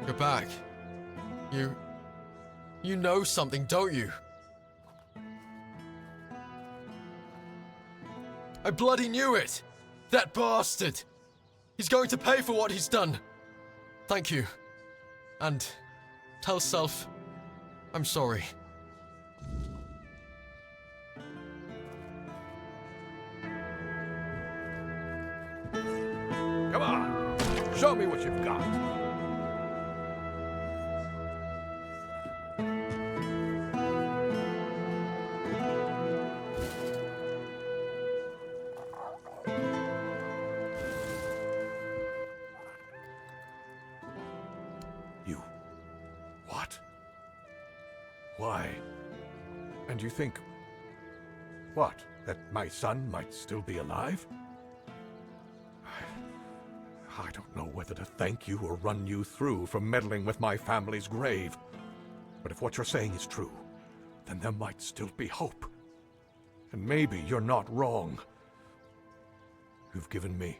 You're back. You know something, don't you? I bloody knew it! That bastard! He's going to pay for what he's done. Thank you. And tell Self I'm sorry. Come on, show me what you've got. You... what? Why? And you think... what? That my son might still be alive? I don't know whether to thank you or run you through for meddling with my family's grave. But if what you're saying is true, then there might still be hope. And maybe you're not wrong. You've given me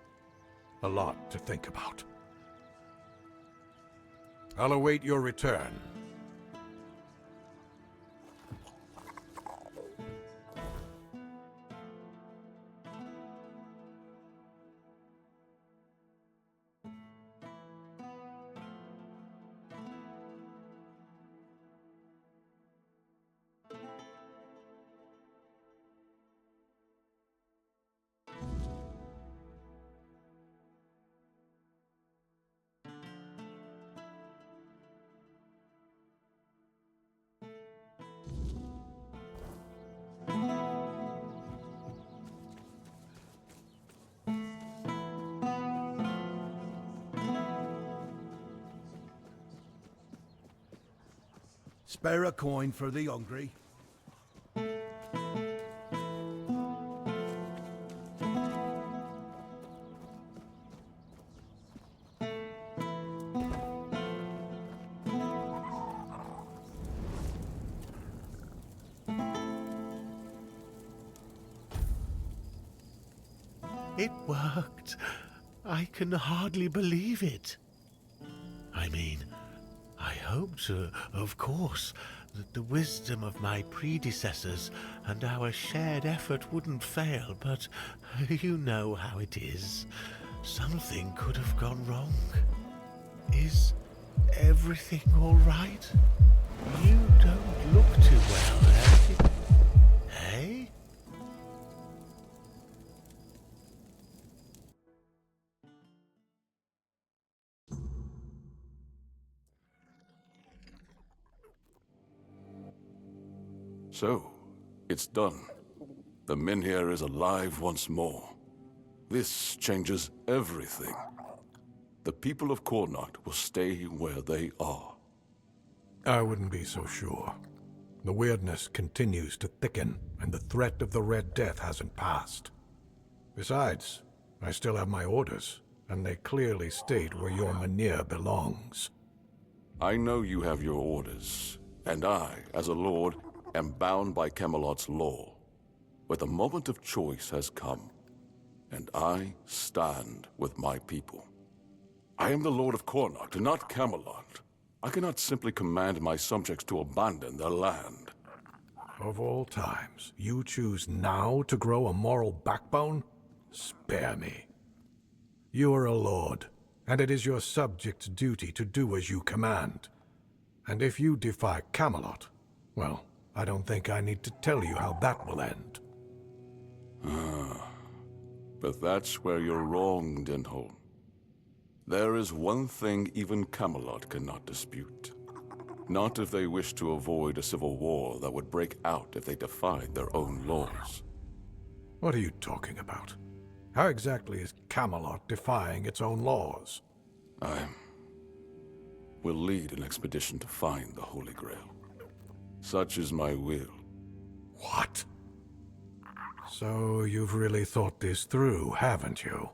a lot to think about. I'll await your return. Spare a coin for the hungry. It worked. I can hardly believe it. I mean, I hoped, of course, that the wisdom of my predecessors and our shared effort wouldn't fail, but you know how it is. Something could have gone wrong. Is everything all right? You don't look too well, eh? Hey? So, it's done. The Menhir is alive once more. This changes everything. The people of Connacht will stay where they are. I wouldn't be so sure. The weirdness continues to thicken, and the threat of the Red Death hasn't passed. Besides, I still have my orders, and they clearly state where your Menhir belongs. I know you have your orders, and I, as a lord, am bound by Camelot's law. But the moment of choice has come, and I stand with my people. I am the Lord of Connacht, not Camelot. I cannot simply command my subjects to abandon their land. Of all times, you choose now to grow a moral backbone? Spare me. You are a lord, and it is your subjects' duty to do as you command. And if you defy Camelot, well, I don't think I need to tell you how that will end. But that's where you're wrong, Denholm. There is one thing even Camelot cannot dispute. Not if they wish to avoid a civil war that would break out if they defied their own laws. What are you talking about? How exactly is Camelot defying its own laws? I will lead an expedition to find the Holy Grail. Such is my will. What? So you've really thought this through, haven't you?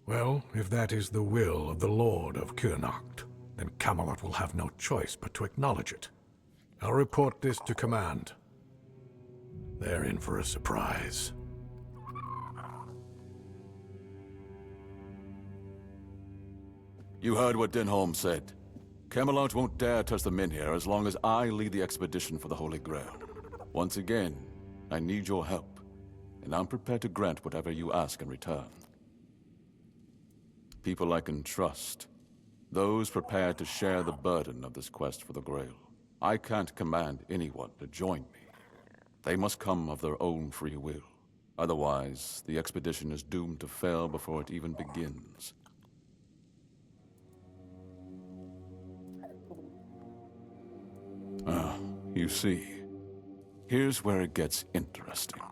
Well, if that is the will of the Lord of Connacht, then Camelot will have no choice but to acknowledge it. I'll report this to command. They're in for a surprise. You heard what Denholm said. Camelot won't dare touch the men here as long as I lead the expedition for the Holy Grail. Once again, I need your help, and I'm prepared to grant whatever you ask in return. People I can trust, those prepared to share the burden of this quest for the Grail. I can't command anyone to join me. They must come of their own free will. Otherwise, the expedition is doomed to fail before it even begins. You see, here's where it gets interesting.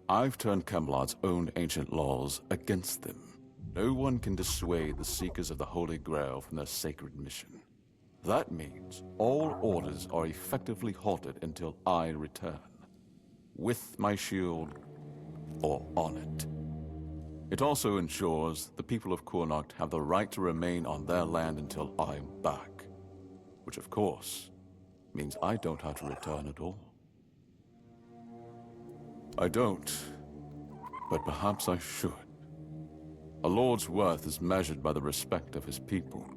I've turned Camelot's own ancient laws against them. No one can dissuade the Seekers of the Holy Grail from their sacred mission. That means all orders are effectively halted until I return. With my shield, or on it. It also ensures the people of Connacht have the right to remain on their land until I'm back. Which, of course, means I don't have to return at all. I don't, but perhaps I should. A lord's worth is measured by the respect of his people.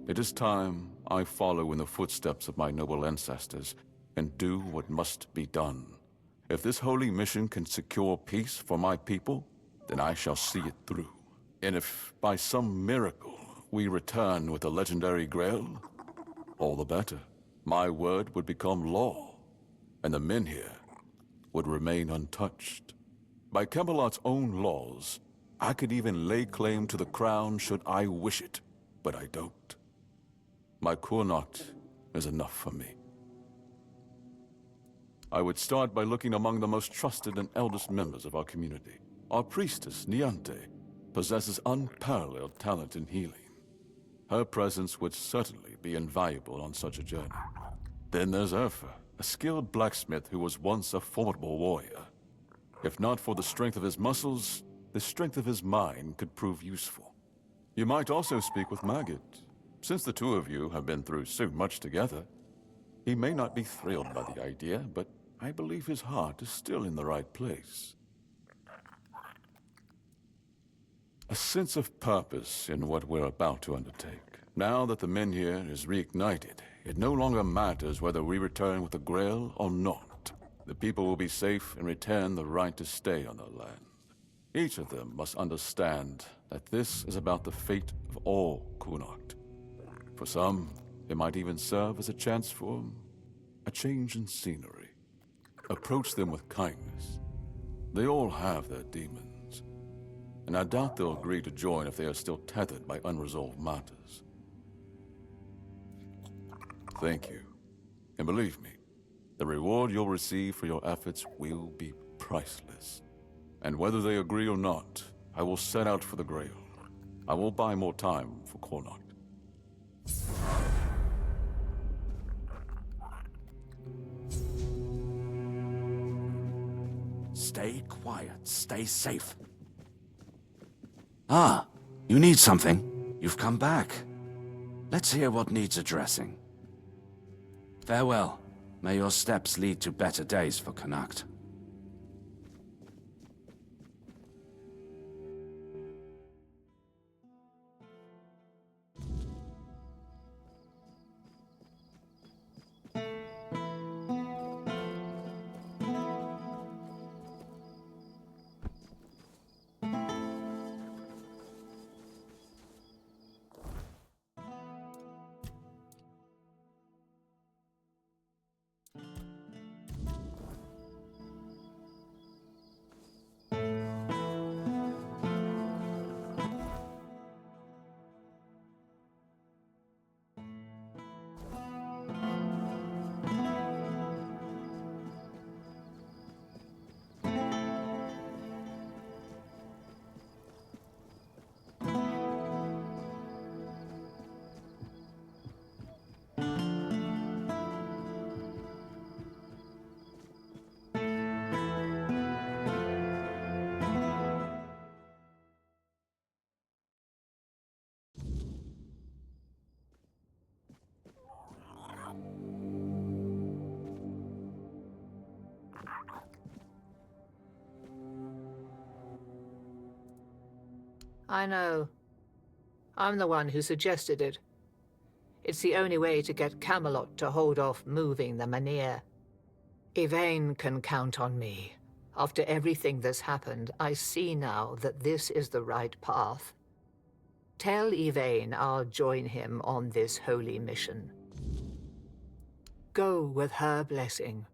It is time I follow in the footsteps of my noble ancestors and do what must be done. If this holy mission can secure peace for my people, then I shall see it through. And if by some miracle we return with the legendary Grail, all the better. My word would become law, and the men here would remain untouched. By Camelot's own laws, I could even lay claim to the crown should I wish it, but I don't. My Connacht is enough for me. I would start by looking among the most trusted and eldest members of our community. Our priestess, Niante, possesses unparalleled talent in healing. Her presence would certainly be invaluable on such a journey. Then there's Urfa, a skilled blacksmith who was once a formidable warrior. If not for the strength of his muscles, the strength of his mind could prove useful. You might also speak with Maggot. Since the two of you have been through so much together, he may not be thrilled by the idea, but I believe his heart is still in the right place. A sense of purpose in what we're about to undertake. Now that the men here is reignited, it no longer matters whether we return with the Grail or not. The people will be safe and retain the right to stay on their land. Each of them must understand that this is about the fate of all Connacht. For some, it might even serve as a chance for a change in scenery. Approach them with kindness. They all have their demons, and I doubt they'll agree to join if they are still tethered by unresolved matters. Thank you. And believe me, the reward you'll receive for your efforts will be priceless. And whether they agree or not, I will set out for the Grail. I will buy more time for Connacht. Stay quiet. Stay safe. Ah, you need something. You've come back. Let's hear what needs addressing. Farewell. May your steps lead to better days for Connacht. I know. I'm the one who suggested it. It It's the only way to get Camelot to hold off moving the Manir. Yvain can count on me. After everything that's happened, I see now that this is the right path. Tell Yvain I'll join him on this holy mission. Go with her blessing.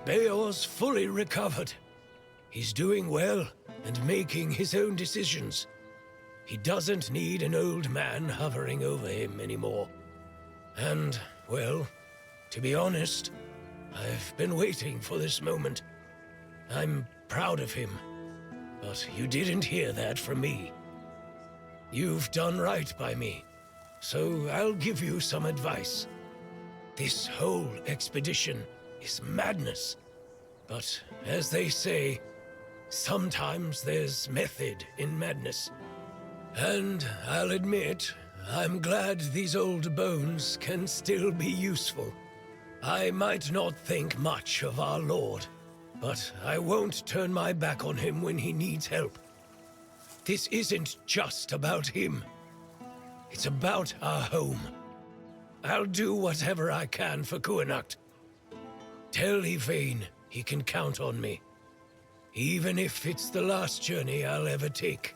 Beor's fully recovered. He's doing well and making his own decisions. He doesn't need an old man hovering over him anymore. And, well, to be honest, I've been waiting for this moment. I'm proud of him, but you didn't hear that from me. You've done right by me, so I'll give you some advice. This whole expedition is madness. But as they say, sometimes there's method in madness. And I'll admit, I'm glad these old bones can still be useful. I might not think much of our Lord, but I won't turn my back on him when he needs help. This isn't just about him. It's about our home. I'll do whatever I can for Kuanacht. Tell Yvain he can count on me, even if it's the last journey I'll ever take.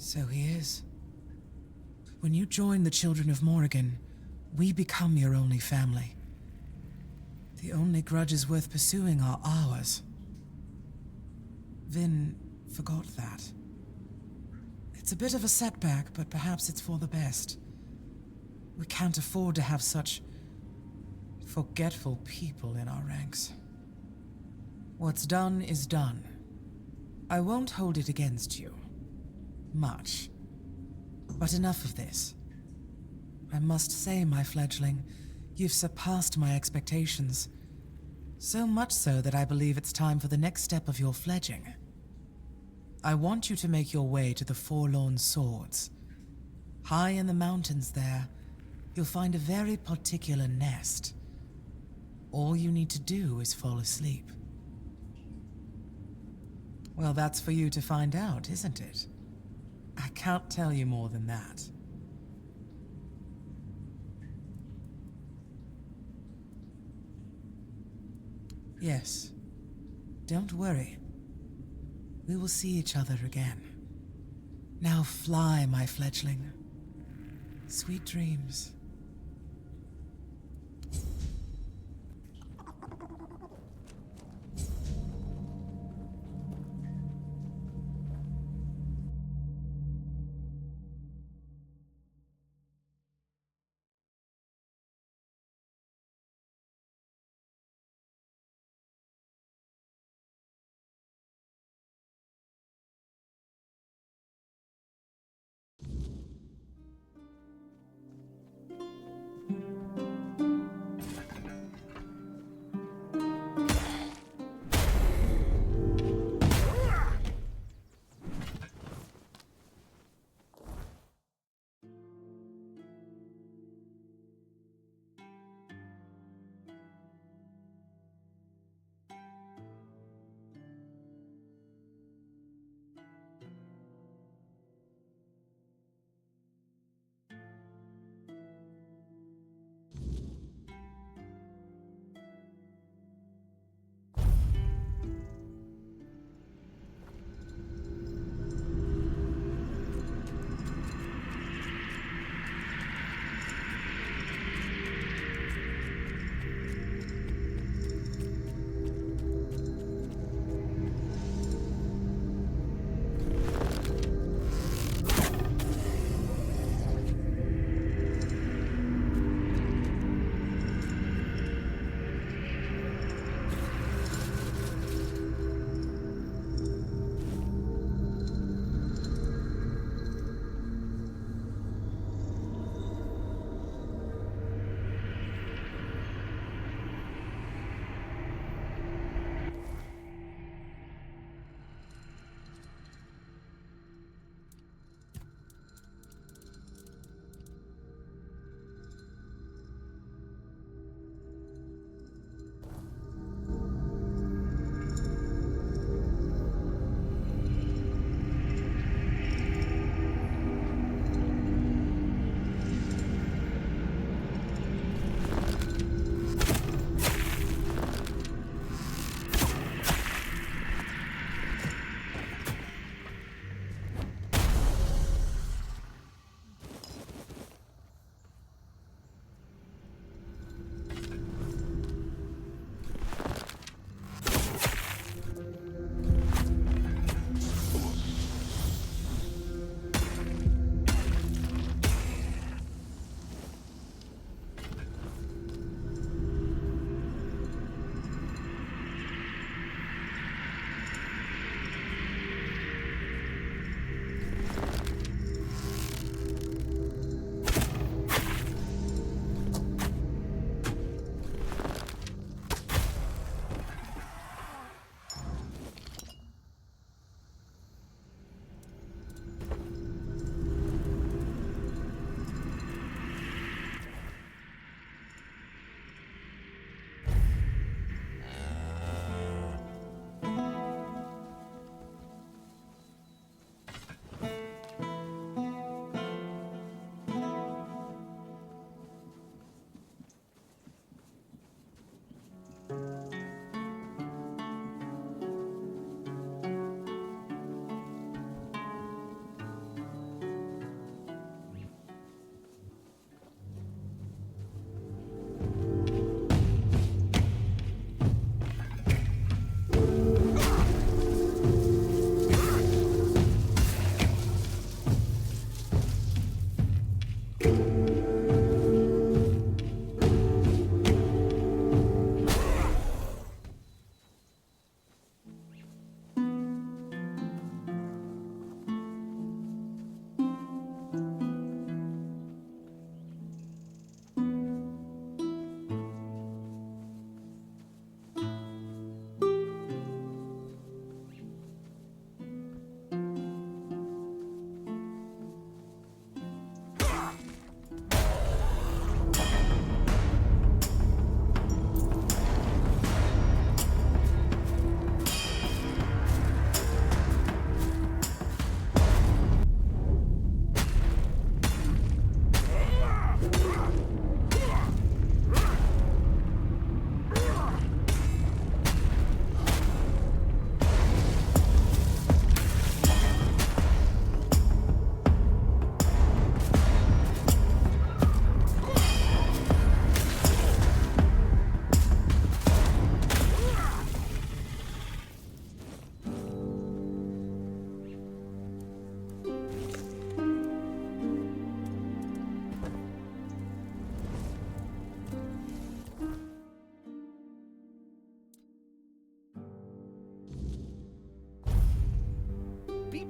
So he is. When you join the Children of Morrigan, we become your only family. The only grudges worth pursuing are ours. Vin forgot that. It's a bit of a setback, but perhaps it's for the best. We can't afford to have such forgetful people in our ranks. What's done is done. I won't hold it against you. Much. But enough of this. I must say, my fledgling, you've surpassed my expectations. So much so that I believe it's time for the next step of your fledging. I want you to make your way to the Forlorn Swords. High in the mountains there, you'll find a very particular nest. All you need to do is fall asleep. Well, that's for you to find out, isn't it? I can't tell you more than that. Yes. Don't worry. We will see each other again. Now fly, my fledgling. Sweet dreams.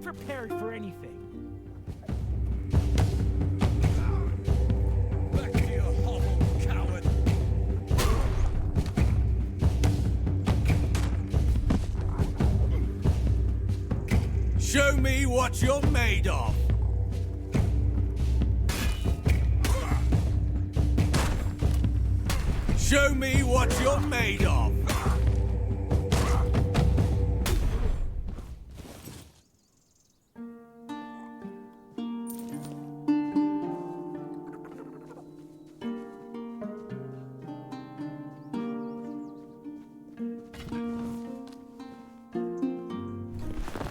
prepared for anything. Back to your hovel, coward! Show me what you're made of! Show me what you're made of!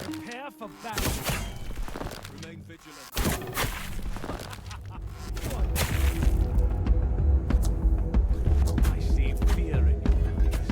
Prepare for battle. Remain vigilant. I see fear in your eyes.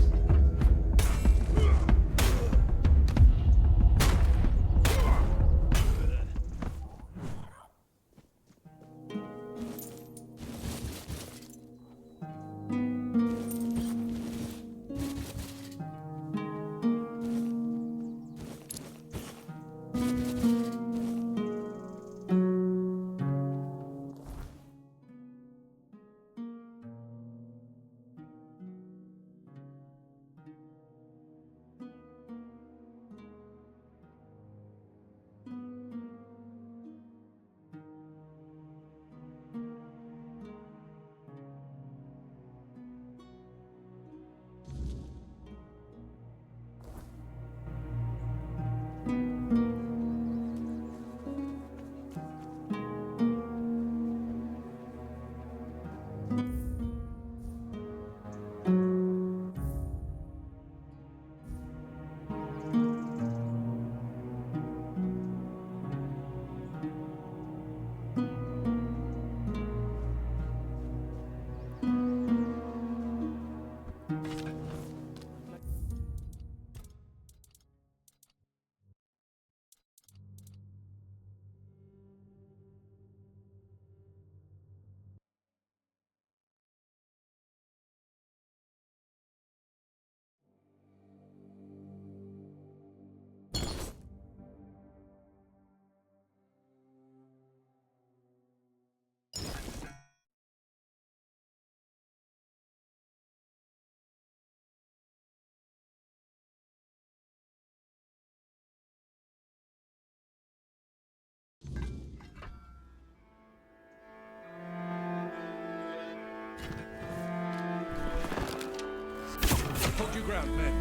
Hold your ground, men.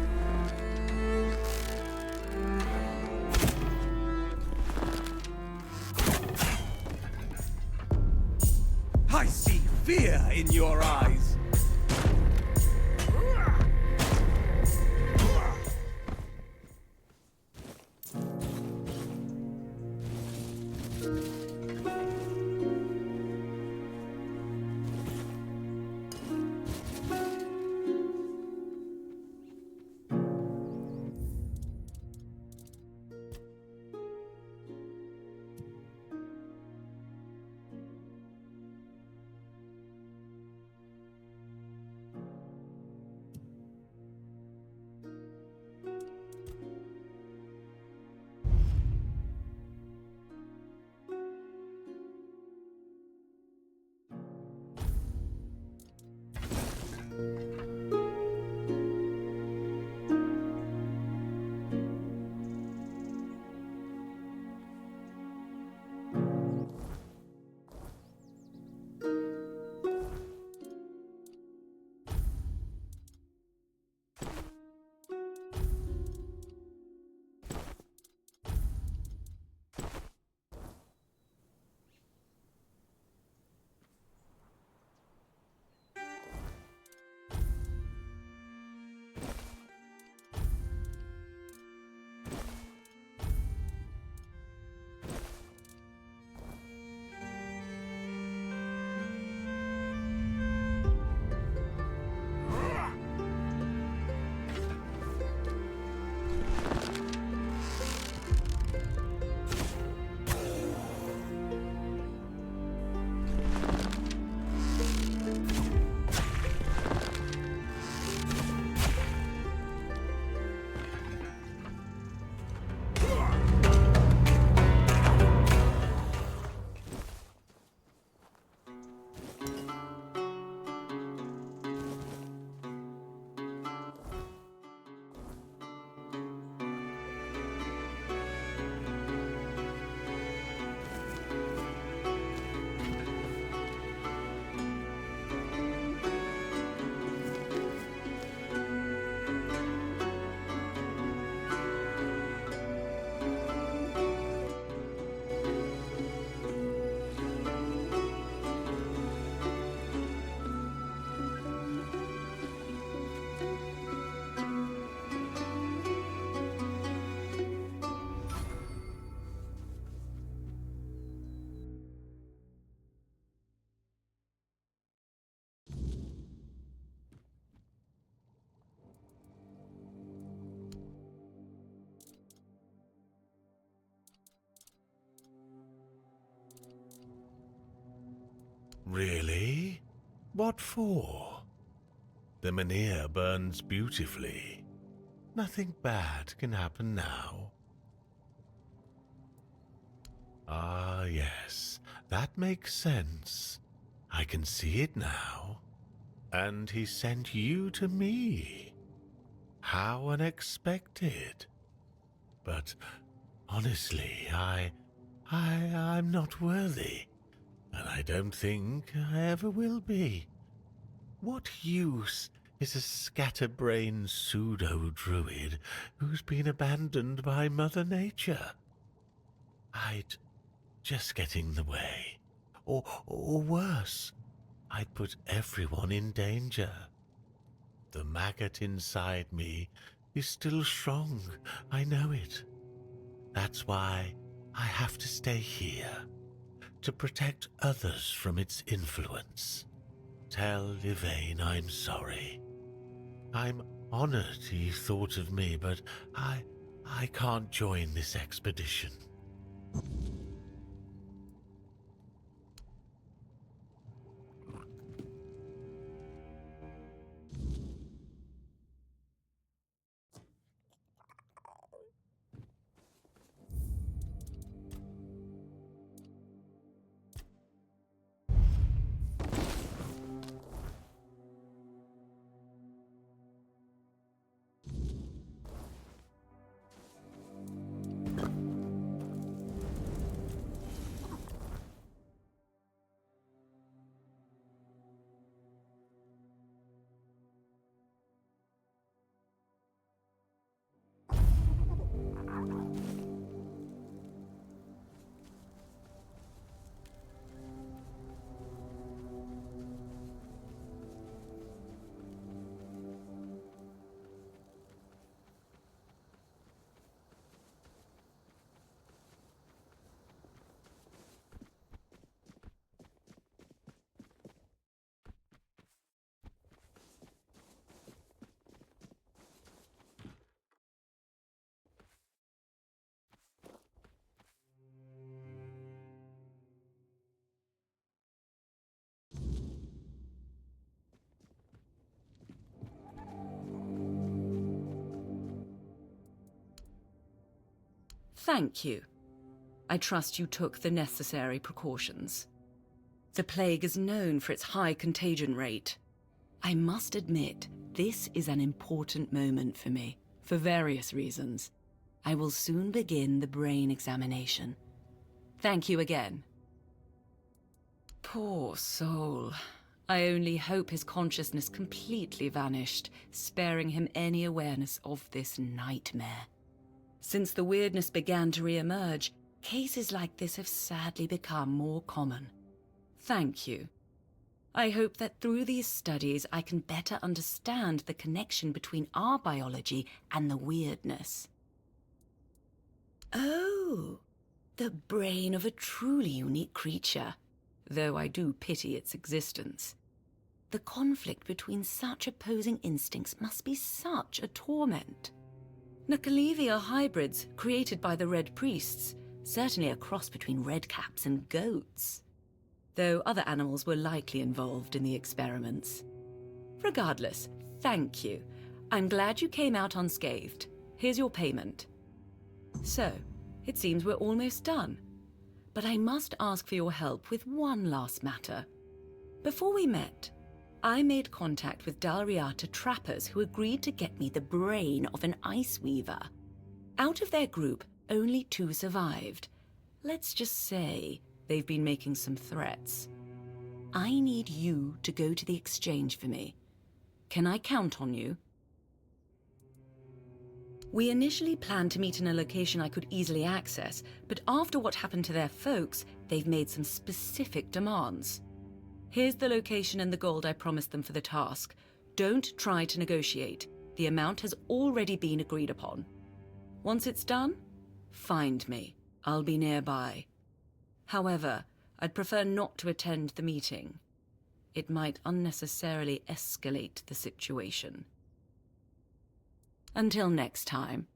I see fear in your eyes. Really? What for? The Mynheer burns beautifully. Nothing bad can happen now. Ah, yes, that makes sense. I can see it now. And he sent you to me. How unexpected. But honestly, I'm not worthy, and I don't think I ever will be. What use is a scatterbrained pseudo-druid who's been abandoned by Mother Nature? I'd just get in the way. Or worse, I'd put everyone in danger. The maggot inside me is still strong, I know it. That's why I have to stay here, to protect others from its influence. Tell Yvain I'm sorry. I'm honored he thought of me, but I can't join this expedition. Thank you. I trust you took the necessary precautions. The plague is known for its high contagion rate. I must admit, this is an important moment for me, for various reasons. I will soon begin the brain examination. Thank you again. Poor soul. I only hope his consciousness completely vanished, sparing him any awareness of this nightmare. Since the weirdness began to re-emerge, cases like this have sadly become more common. Thank you. I hope that through these studies I can better understand the connection between our biology and the weirdness. Oh, the brain of a truly unique creature, though I do pity its existence. The conflict between such opposing instincts must be such a torment. Nakalevi are hybrids created by the Red Priests, certainly a cross between redcaps and goats. Though other animals were likely involved in the experiments. Regardless, thank you. I'm glad you came out unscathed. Here's your payment. So, it seems we're almost done. But I must ask for your help with one last matter. Before we met, I made contact with Dalriata trappers who agreed to get me the brain of an ice weaver. Out of their group, only 2 survived. Let's just say they've been making some threats. I need you to go to the exchange for me. Can I count on you? We initially planned to meet in a location I could easily access, but after what happened to their folks, they've made some specific demands. Here's the location and the gold I promised them for the task. Don't try to negotiate. The amount has already been agreed upon. Once it's done, find me. I'll be nearby. However, I'd prefer not to attend the meeting. It might unnecessarily escalate the situation. Until next time.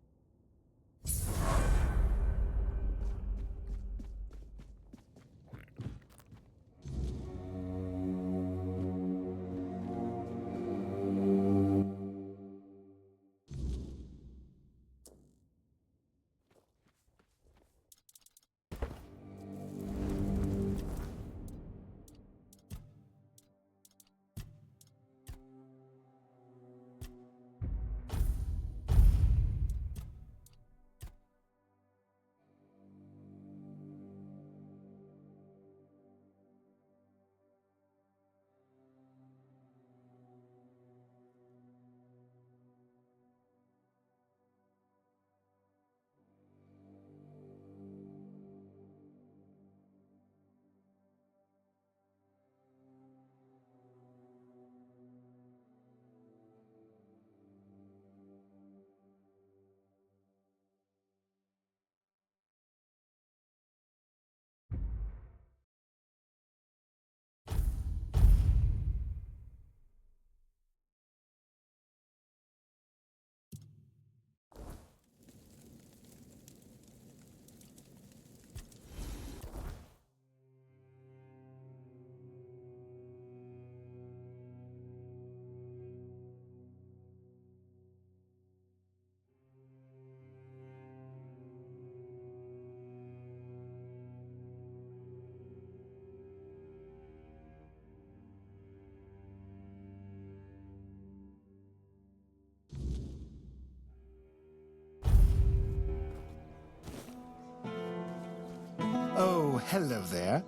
hello there.